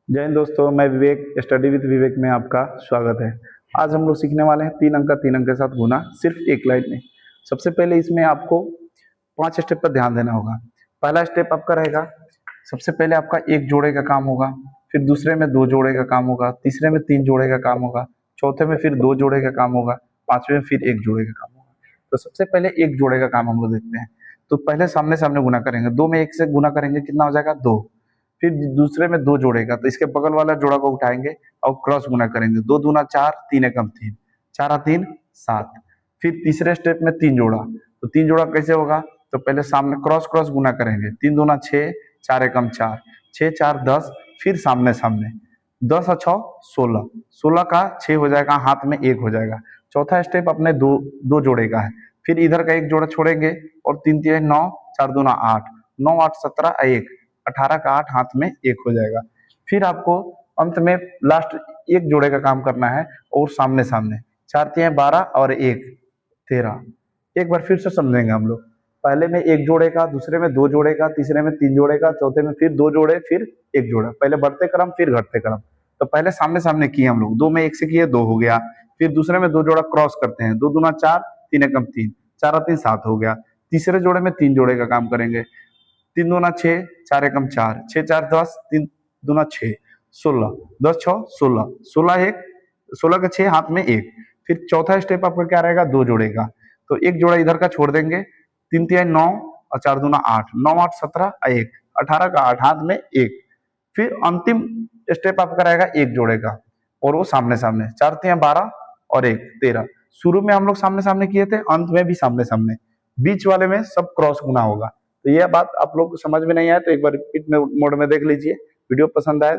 जय हिंद दोस्तों, मैं विवेक स्टडी विद विवेक में आपका स्वागत है। आज हम लोग सीखने वाले हैं 3 अंक के साथ गुना सिर्फ एक लाइन में। सबसे पहले इसमें आपको 5 स्टेप पर ध्यान देना होगा। पहला स्टेप आपका रहेगा, सबसे पहले आपका एक जोड़े का काम होगा, फिर दूसरे में 2 जोड़े का काम होगा, तीसरे में 3 जोड़े का काम होगा, चौथे में फिर 2 जोड़े का काम होगा, पांचवें में फिर 1 जोड़े का काम होगा। तो सबसे पहले एक जोड़े का काम हम लोग देखते हैं। तो पहले सामने सामने गुना करेंगे, 2 में 1 से गुना करेंगे, कितना हो जाएगा 2। फिर दूसरे में 2 जोड़ेगा तो इसके बगल वाला जोड़ा को उठाएंगे और क्रॉस गुना करेंगे। 2 दूना 4, 3 एकम 3, 4 3 7। फिर तीसरे स्टेप में 3 जोड़ा, तो 3 जोड़ा कैसे होगा? तो पहले सामने क्रॉस क्रॉस गुना करेंगे। 3 दूना 6, 4 एकम 4, 6 4 10। फिर सामने सामने 10 और 6 16, 16 का 6 हो जाएगा, हाथ में 1 हो जाएगा। चौथा स्टेप अपने दो जोड़े का है। फिर इधर का एक जोड़ा छोड़ेंगे और 3 3 9, 4 दूना 8, 9 8 17 1, 18 का 8, हाथ में 1 हो जाएगा। फिर आपको अंत में लास्ट एक जोड़े का काम करना है और सामने सामने 4 3 12 और 1 13। एक बार फिर से समझेंगे हम लोग। पहले में एक जोड़े का, दूसरे में 2 जोड़े का, तीसरे में 3 जोड़े का, चौथे में फिर 2 जोड़े, फिर 1 जोड़ा। पहले बढ़ते क्रम फिर घटते क्रम। तो पहले सामने सामने किए हम लोग, 2 में 1 से किए 2 हो गया। फिर दूसरे में 2 जोड़ा क्रॉस करते हैं, 2 दूना 4, 3 एकम 3, 4 और 3 7 हो गया। तीसरे जोड़े में 3 जोड़े का काम करेंगे। 3 दूना 6, 4 एकम 4, 6 4 10, 3 दूना 6 16, 10 6 16, 16 1, 16 के 6, हाथ में 1। फिर चौथा स्टेप आपका क्या रहेगा? 2 जोड़े का। तो एक जोड़ा इधर का छोड़ देंगे। 3 3 9 और 4 दूना 8, 9 8 17 1, 18 का 8, हाथ में 1। फिर अंतिम स्टेप आपका रहेगा एक जोड़े का और वो सामने सामने, 4 3 12 और 1 13। शुरू में हम लोग सामने सामने किए थे, अंत में भी सामने सामने, बीच वाले में सब क्रॉस गुना होगा। तो यह बात आप लोग को समझ में नहीं आए तो एक बार रिपीट में मोड में देख लीजिए। वीडियो पसंद आए